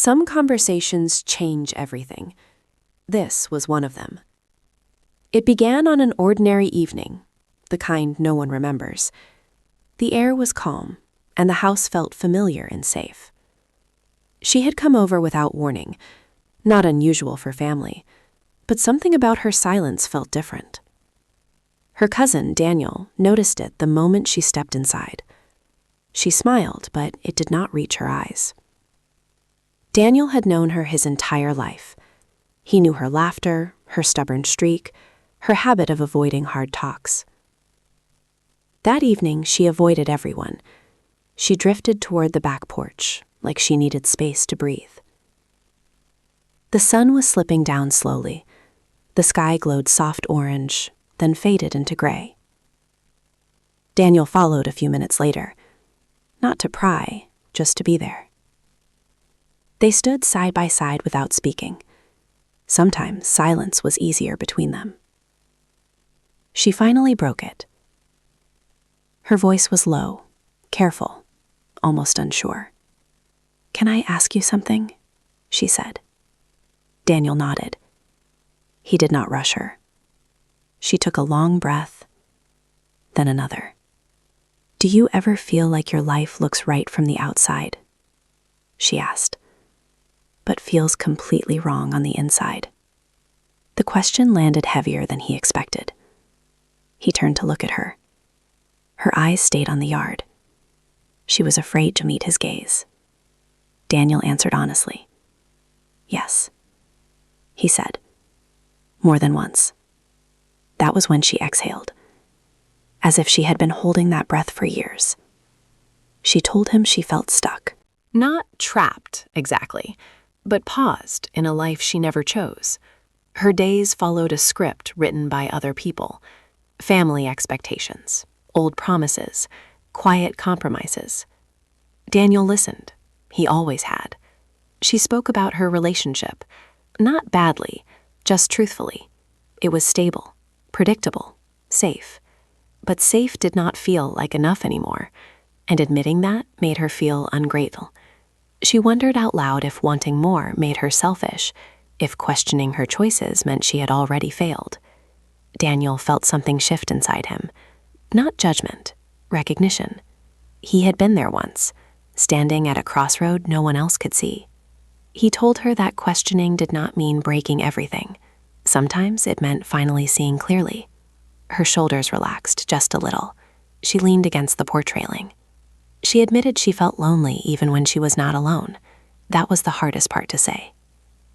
Some conversations change everything. This was one of them. It began on an ordinary evening, the kind no one remembers. The air was calm, and the house felt familiar and safe. She had come over without warning, not unusual for family, but something about her silence felt different. Her cousin, Daniel, noticed it the moment she stepped inside. She smiled, but it did not reach her eyes. Daniel had known her his entire life. He knew her laughter, her stubborn streak, her habit of avoiding hard talks. That evening, she avoided everyone. She drifted toward the back porch, like she needed space to breathe. The sun was slipping down slowly. The sky glowed soft orange, then faded into gray. Daniel followed a few minutes later, not to pry, just to be there. They stood side by side without speaking. Sometimes silence was easier between them. She finally broke it. Her voice was low, careful, almost unsure. "Can I ask you something?" she said. Daniel nodded. He did not rush her. She took a long breath, then another. "Do you ever feel like your life looks right from the outside?" she asked, "but feels completely wrong on the inside?" The question landed heavier than he expected. He turned to look at her. Her eyes stayed on the yard. She was afraid to meet his gaze. Daniel answered honestly. "Yes," he said, more than once. That was when she exhaled, as if she had been holding that breath for years. She told him she felt stuck. Not trapped, exactly, but paused in a life she never chose. Her days followed a script written by other people. Family expectations, old promises, quiet compromises. Daniel listened. He always had. She spoke about her relationship, not badly, just truthfully. It was stable, predictable, safe. But safe did not feel like enough anymore, and admitting that made her feel ungrateful. She wondered out loud if wanting more made her selfish, if questioning her choices meant she had already failed. Daniel felt something shift inside him. Not judgment, recognition. He had been there once, standing at a crossroad no one else could see. He told her that questioning did not mean breaking everything. Sometimes it meant finally seeing clearly. Her shoulders relaxed just a little. She leaned against the porch railing. She admitted she felt lonely even when she was not alone. That was the hardest part to say.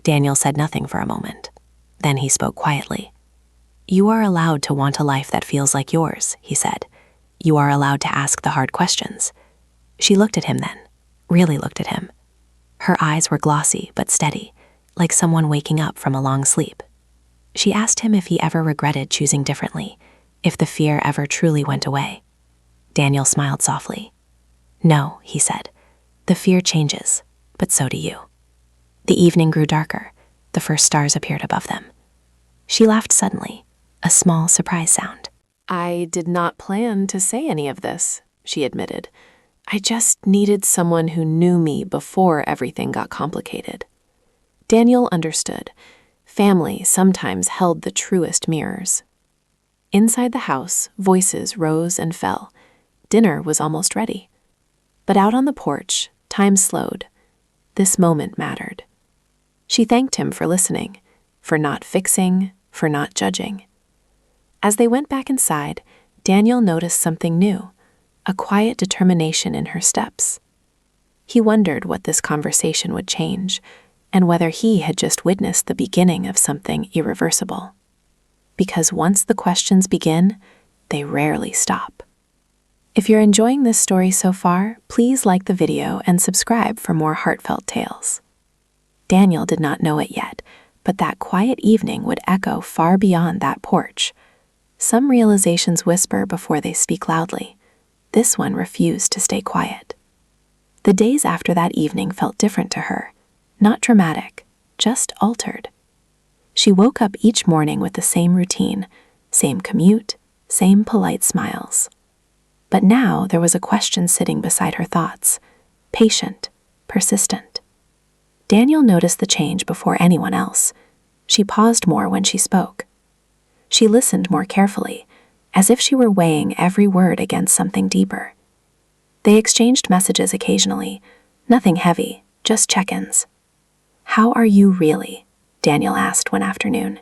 Daniel said nothing for a moment. Then he spoke quietly. "You are allowed to want a life that feels like yours," he said. "You are allowed to ask the hard questions." She looked at him then, really looked at him. Her eyes were glossy but steady, like someone waking up from a long sleep. She asked him if he ever regretted choosing differently, if the fear ever truly went away. Daniel smiled softly. "No," he said. "The fear changes, but so do you." The evening grew darker. The first stars appeared above them. She laughed suddenly, a small surprise sound. "I did not plan to say any of this," she admitted. "I just needed someone who knew me before everything got complicated." Daniel understood. Family sometimes held the truest mirrors. Inside the house, voices rose and fell. Dinner was almost ready. But out on the porch, time slowed. This moment mattered. She thanked him for listening, for not fixing, for not judging. As they went back inside, Daniel noticed something new, a quiet determination in her steps. He wondered what this conversation would change, and whether he had just witnessed the beginning of something irreversible. Because once the questions begin, they rarely stop. If you're enjoying this story so far, please like the video and subscribe for more heartfelt tales. Daniel did not know it yet, but that quiet evening would echo far beyond that porch. Some realizations whisper before they speak loudly. This one refused to stay quiet. The days after that evening felt different to her, not dramatic, just altered. She woke up each morning with the same routine, same commute, same polite smiles. But now there was a question sitting beside her thoughts, patient, persistent. Daniel noticed the change before anyone else. She paused more when she spoke. She listened more carefully, as if she were weighing every word against something deeper. They exchanged messages occasionally, nothing heavy, just check-ins. "How are you really?" Daniel asked one afternoon.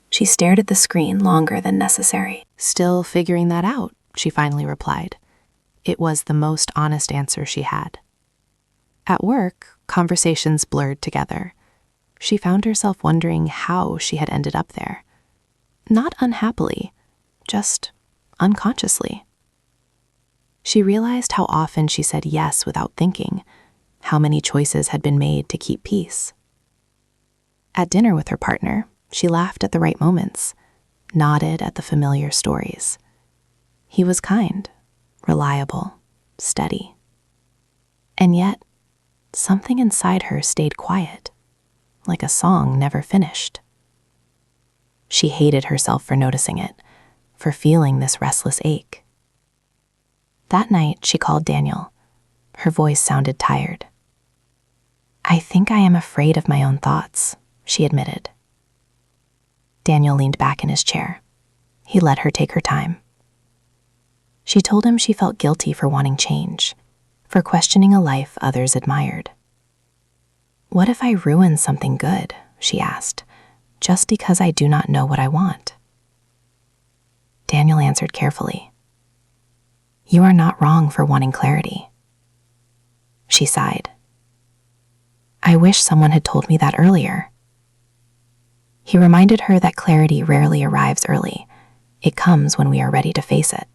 She stared at the screen longer than necessary. "Still figuring that out," she finally replied. It was the most honest answer she had. At work, conversations blurred together. She found herself wondering how she had ended up there. Not unhappily, just unconsciously. She realized how often she said yes without thinking, how many choices had been made to keep peace. At dinner with her partner, she laughed at the right moments, nodded at the familiar stories. He was kind, reliable, steady. And yet, something inside her stayed quiet, like a song never finished. She hated herself for noticing it, for feeling this restless ache. That night, she called Daniel. Her voice sounded tired. "I think I am afraid of my own thoughts," she admitted. Daniel leaned back in his chair. He let her take her time. She told him she felt guilty for wanting change, for questioning a life others admired. "What if I ruin something good?" she asked, "just because I do not know what I want?" Daniel answered carefully, "You are not wrong for wanting clarity." She sighed. "I wish someone had told me that earlier." He reminded her that clarity rarely arrives early. It comes when we are ready to face it.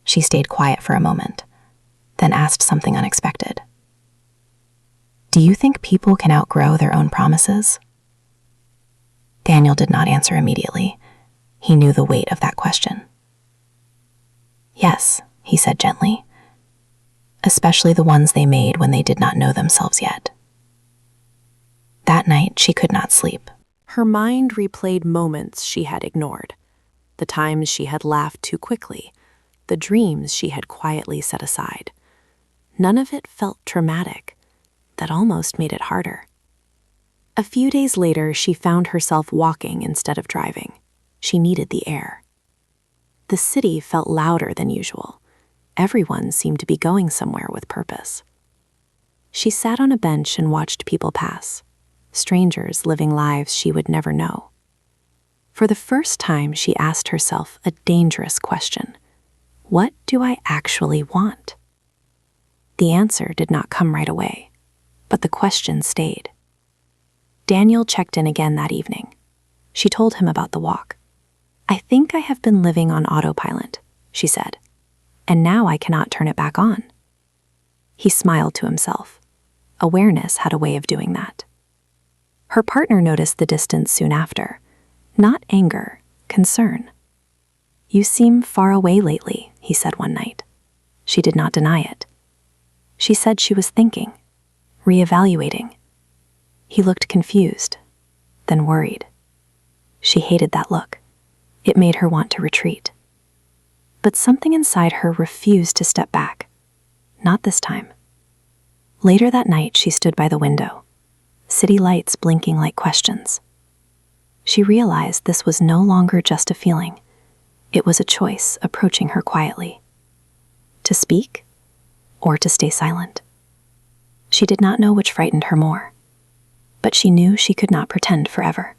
She stayed quiet for a moment, then asked something unexpected. "Do you think people can outgrow their own promises?" Daniel did not answer immediately. He knew the weight of that question. "Yes," he said gently, "especially the ones they made when they did not know themselves yet." That night, she could not sleep. Her mind replayed moments she had ignored, the times she had laughed too quickly, the dreams she had quietly set aside. None of it felt traumatic. That almost made it harder. A few days later, she found herself walking instead of driving. She needed the air. The city felt louder than usual. Everyone seemed to be going somewhere with purpose. She sat on a bench and watched people pass, strangers living lives she would never know. For the first time, she asked herself a dangerous question. What do I actually want? The answer did not come right away, but the question stayed. Daniel checked in again that evening. She told him about the walk. "I think I have been living on autopilot," she said, "and now I cannot turn it back on." He smiled to himself. Awareness had a way of doing that. Her partner noticed the distance soon after. Not anger, concern. "You seem far away lately," he said one night. She did not deny it. She said she was thinking, reevaluating. He looked confused, then worried. She hated that look. It made her want to retreat. But something inside her refused to step back. Not this time. Later that night, she stood by the window, city lights blinking like questions. She realized this was no longer just a feeling. It was a choice approaching her quietly. To speak or to stay silent. She did not know which frightened her more, but she knew she could not pretend forever.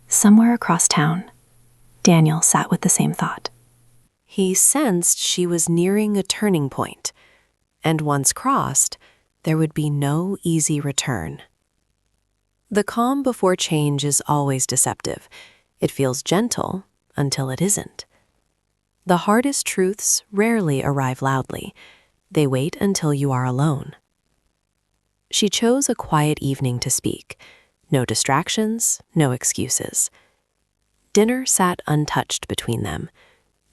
Somewhere across town, Daniel sat with the same thought. He sensed she was nearing a turning point, and once crossed, there would be no easy return. The calm before change is always deceptive. It feels gentle until it isn't. The hardest truths rarely arrive loudly. They wait until you are alone. She chose a quiet evening to speak. No distractions, no excuses. Dinner sat untouched between them.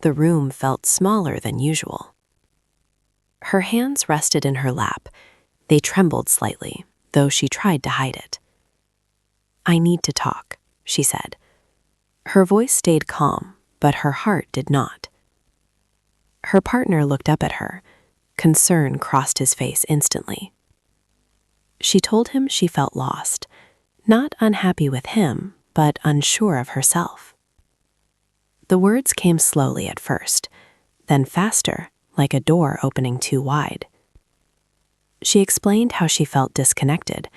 The room felt smaller than usual. Her hands rested in her lap. They trembled slightly, though she tried to hide it. "I need to talk," she said. Her voice stayed calm, but her heart did not. Her partner looked up at her. Concern crossed his face instantly. She told him she felt lost, not unhappy with him, but unsure of herself. The words came slowly at first, then faster, like a door opening too wide. She explained how she felt disconnected,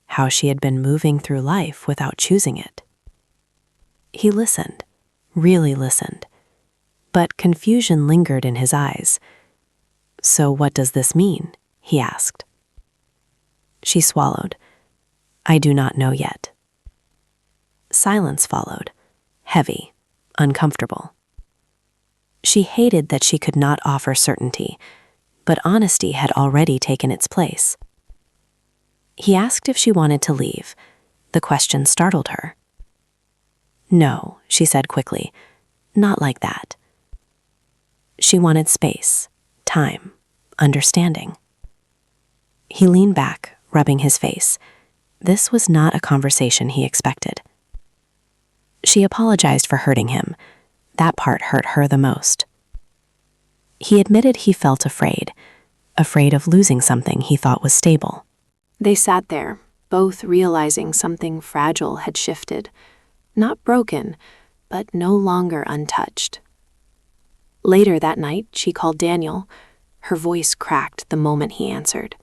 how she had been moving through life without choosing it. He listened, really listened, but confusion lingered in his eyes. "So what does this mean?" he asked. She swallowed. "I do not know yet." Silence followed, heavy, uncomfortable. She hated that she could not offer certainty, but honesty had already taken its place. He asked if she wanted to leave. The question startled her. "No," she said quickly, "not like that." She wanted space, time, understanding. He leaned back, rubbing his face. This was not a conversation he expected. She apologized for hurting him. That part hurt her the most. He admitted he felt afraid of losing something he thought was stable. They sat there, both realizing something fragile had shifted. Not broken, but no longer untouched. Later that night, she called Daniel. Her voice cracked the moment he answered.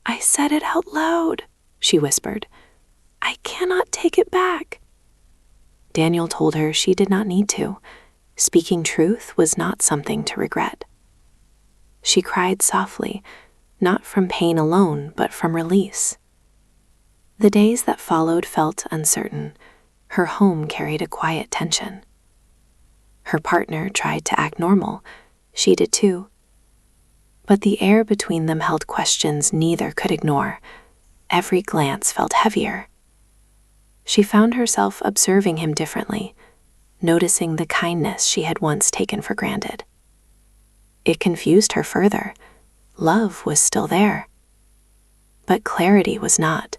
"I said it out loud," she whispered. "I cannot take it back." Daniel told her she did not need to. Speaking truth was not something to regret. She cried softly, not from pain alone, but from release. The days that followed felt uncertain. Her home carried a quiet tension. Her partner tried to act normal. She did too. But the air between them held questions neither could ignore. Every glance felt heavier. She found herself observing him differently, noticing the kindness she had once taken for granted. It confused her further. Love was still there. But clarity was not,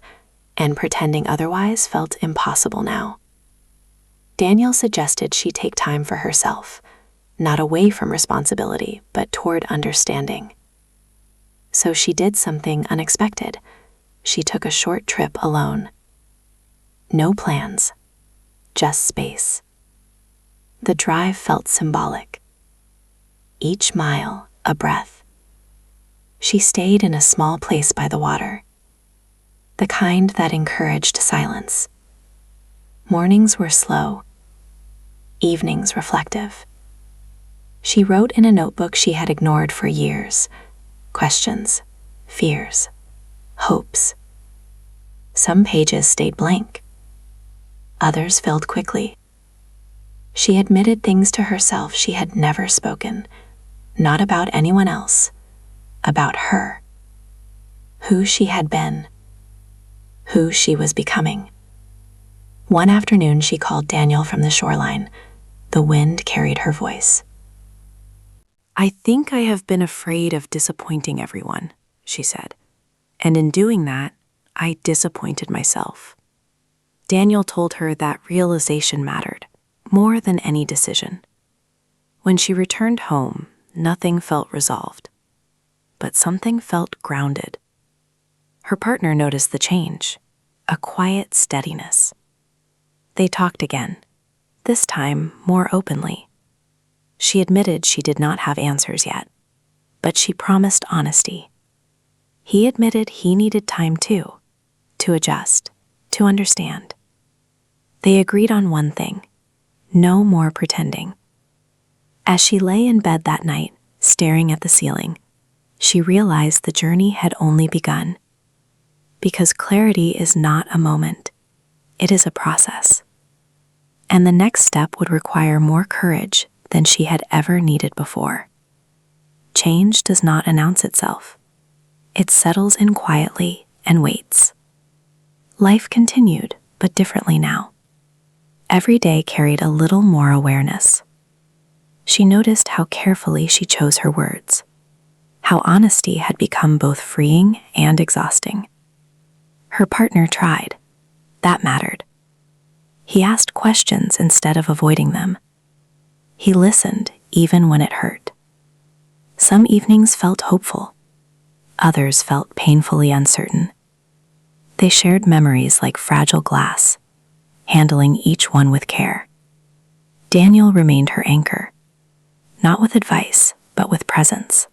and pretending otherwise felt impossible now. Daniel suggested she take time for herself, not away from responsibility, but toward understanding. So she did something unexpected. She took a short trip alone. No plans, just space. The drive felt symbolic. Each mile, a breath. She stayed in a small place by the water, the kind that encouraged silence. Mornings were slow, evenings reflective. She wrote in a notebook she had ignored for years, questions, fears, hopes. Some pages stayed blank. Others filled quickly. She admitted things to herself she had never spoken, not about anyone else, about her. Who she had been, who she was becoming. One afternoon she called Daniel from the shoreline. The wind carried her voice. "I think I have been afraid of disappointing everyone," she said. "And in doing that, I disappointed myself." Daniel told her that realization mattered more than any decision. When she returned home, nothing felt resolved, but something felt grounded. Her partner noticed the change, a quiet steadiness. They talked again, this time more openly. She admitted she did not have answers yet, but she promised honesty. He admitted he needed time too, to adjust, to understand. They agreed on one thing: no more pretending. As she lay in bed that night, staring at the ceiling, she realized the journey had only begun. Because clarity is not a moment, it is a process. And the next step would require more courage than she had ever needed before. Change does not announce itself. It settles in quietly and waits. Life continued, but differently now. Every day carried a little more awareness. She noticed how carefully she chose her words, how honesty had become both freeing and exhausting. Her partner tried. That mattered. He asked questions instead of avoiding them. He listened even when it hurt. Some evenings felt hopeful. Others felt painfully uncertain. They shared memories like fragile glass, handling each one with care. Daniel remained her anchor, not with advice, but with presence.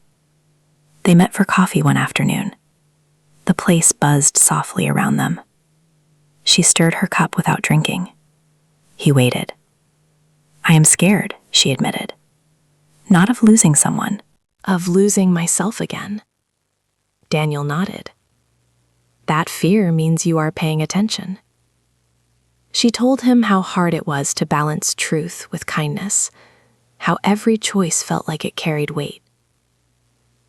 They met for coffee one afternoon. The place buzzed softly around them. She stirred her cup without drinking. He waited. "I am scared," she admitted. "Not of losing someone, Of losing myself again." Daniel nodded. "That fear means you are paying attention." She told him how hard it was to balance truth with kindness, how every choice felt like it carried weight.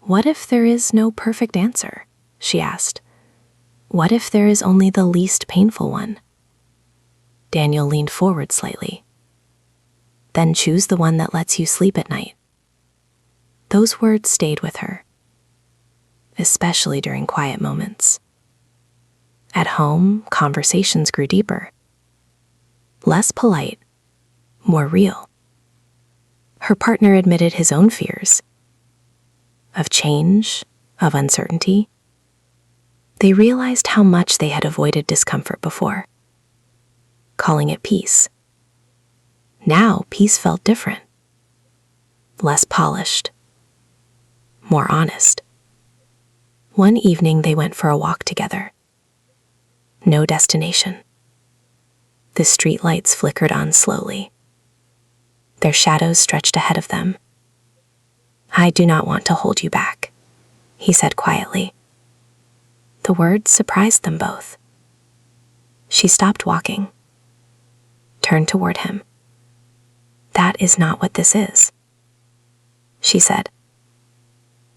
"What if there is no perfect answer?" she asked. "What if there is only the least painful one?" Daniel leaned forward slightly. "Then choose the one that lets you sleep at night." Those words stayed with her, especially during quiet moments. At home, conversations grew deeper. Less polite, more real. Her partner admitted his own fears of change, of uncertainty. They realized how much they had avoided discomfort before, calling it peace. Now, peace felt different, less polished, more honest. One evening, they went for a walk together. No destination. The streetlights flickered on slowly. Their shadows stretched ahead of them. "I do not want to hold you back," he said quietly. The words surprised them both. She stopped walking, turned toward him. "That is not what this is," she said.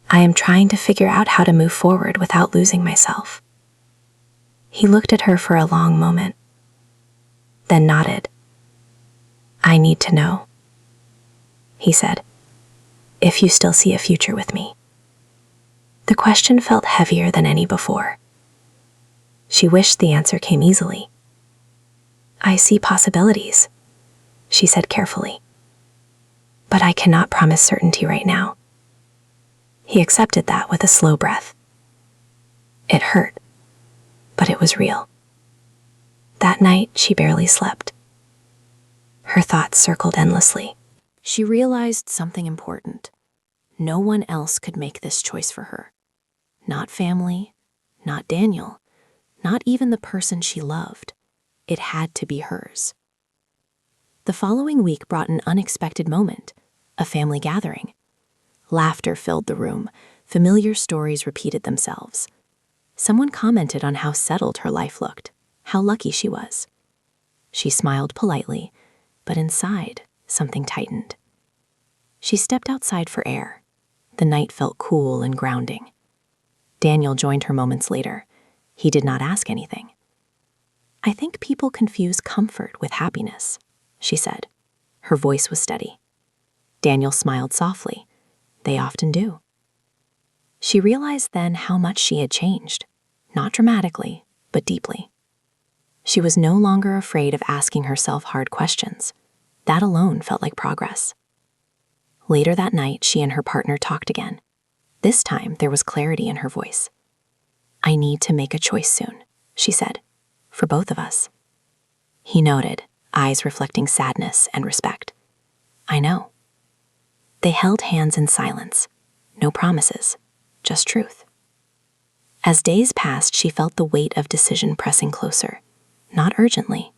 "I am trying to figure out how to move forward without losing myself." He looked at her for a long moment, then nodded. "I need to know," he said, "if you still see a future with me." The question felt heavier than any before. She wished the answer came easily. "I see possibilities," she said carefully, "but I cannot promise certainty right now." He accepted that with a slow breath. It hurt, but it was real. That night, she barely slept. Her thoughts circled endlessly. She realized something important. No one else could make this choice for her. Not family, not Daniel, not even the person she loved. It had to be hers. The following week brought an unexpected moment, a family gathering. Laughter filled the room. Familiar stories repeated themselves. Someone commented on how settled her life looked, how lucky she was. She smiled politely, but inside, something tightened. She stepped outside for air. The night felt cool and grounding. Daniel joined her moments later. He did not ask anything. "I think people confuse comfort with happiness," she said. Her voice was steady. Daniel smiled softly. They often do. She realized then how much she had changed, not dramatically, but deeply. She was no longer afraid of asking herself hard questions. That alone felt like progress. Later that night, she and her partner talked again. This time, there was clarity in her voice. "I need to make a choice soon," she said, "for both of us." He nodded, eyes reflecting sadness and respect. "I know." They held hands in silence. No promises, just truth. As days passed, she felt the weight of decision pressing closer. Not urgently,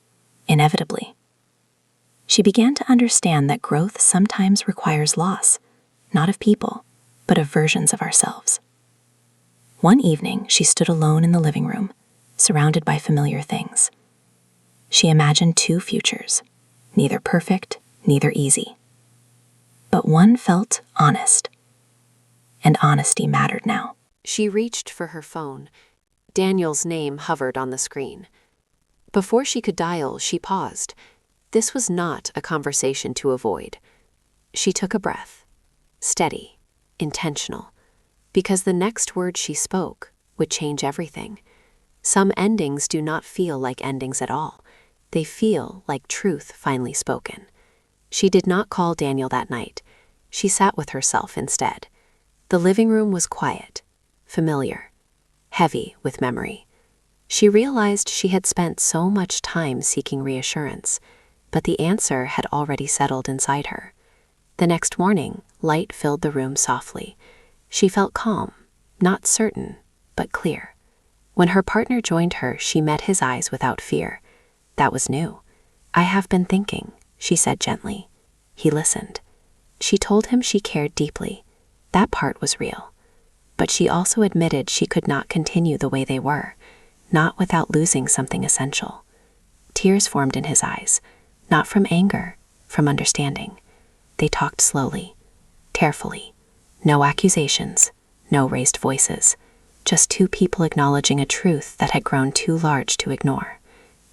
inevitably. She began to understand that growth sometimes requires loss, not of people, but of versions of ourselves. One evening, she stood alone in the living room, surrounded by familiar things. She imagined two futures, neither perfect, neither easy. But one felt honest, and honesty mattered now. She reached for her phone. Daniel's name hovered on the screen. Before she could dial, she paused. This was not a conversation to avoid. She took a breath, steady, intentional, because the next word she spoke would change everything. Some endings do not feel like endings at all. They feel like truth finally spoken. She did not call Daniel that night. She sat with herself instead. The living room was quiet, familiar, heavy with memory. She realized she had spent so much time seeking reassurance, but the answer had already settled inside her. The next morning, light filled the room softly. She felt calm, not certain, but clear. When her partner joined her, she met his eyes without fear. That was new. "I have been thinking," she said gently. He listened. She told him she cared deeply. That part was real. But she also admitted she could not continue the way they were, not without losing something essential. Tears formed in his eyes, not from anger, from understanding. They talked slowly, carefully. No accusations, no raised voices, just two people acknowledging a truth that had grown too large to ignore.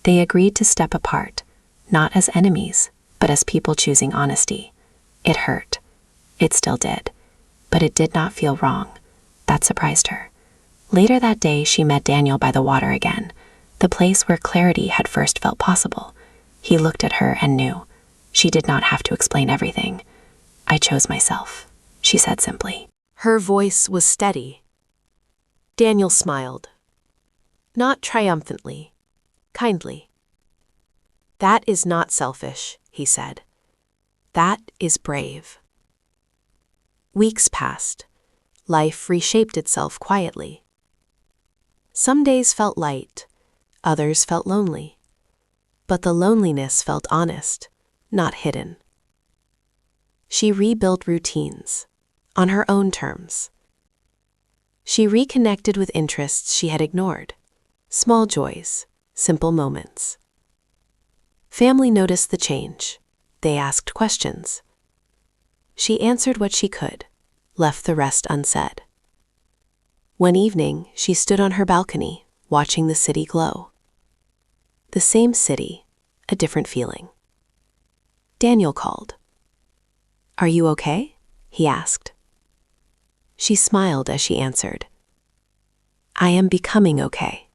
They agreed to step apart, not as enemies, but as people choosing honesty. It hurt. It still did. But it did not feel wrong. That surprised her. Later that day, she met Daniel by the water again, the place where clarity had first felt possible. He looked at her and knew. She did not have to explain everything. "I chose myself," she said simply. Her voice was steady. Daniel smiled. Not triumphantly, kindly. "That is not selfish," he said. "That is brave." Weeks passed. Life reshaped itself quietly. Some days felt light, others felt lonely. But the loneliness felt honest, not hidden. She rebuilt routines, on her own terms. She reconnected with interests she had ignored, small joys, simple moments. Family noticed the change. They asked questions. She answered what she could, left the rest unsaid. One evening, she stood on her balcony, watching the city glow. The same city, a different feeling. Daniel called. "Are you okay?" he asked. She smiled as she answered, "I am becoming okay."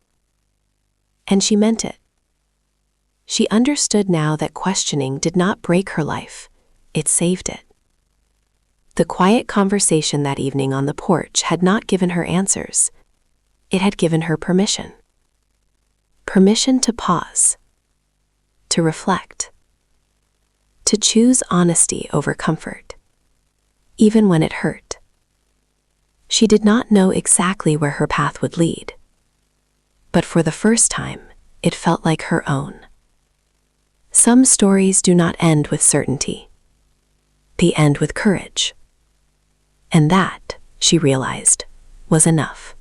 And she meant it. She understood now that questioning did not break her life, it saved it. The quiet conversation that evening on the porch had not given her answers. It had given her permission. Permission to pause, to reflect, to choose honesty over comfort, even when it hurt. She did not know exactly where her path would lead, but for the first time, it felt like her own. Some stories do not end with certainty. They end with courage. And that, she realized, was enough.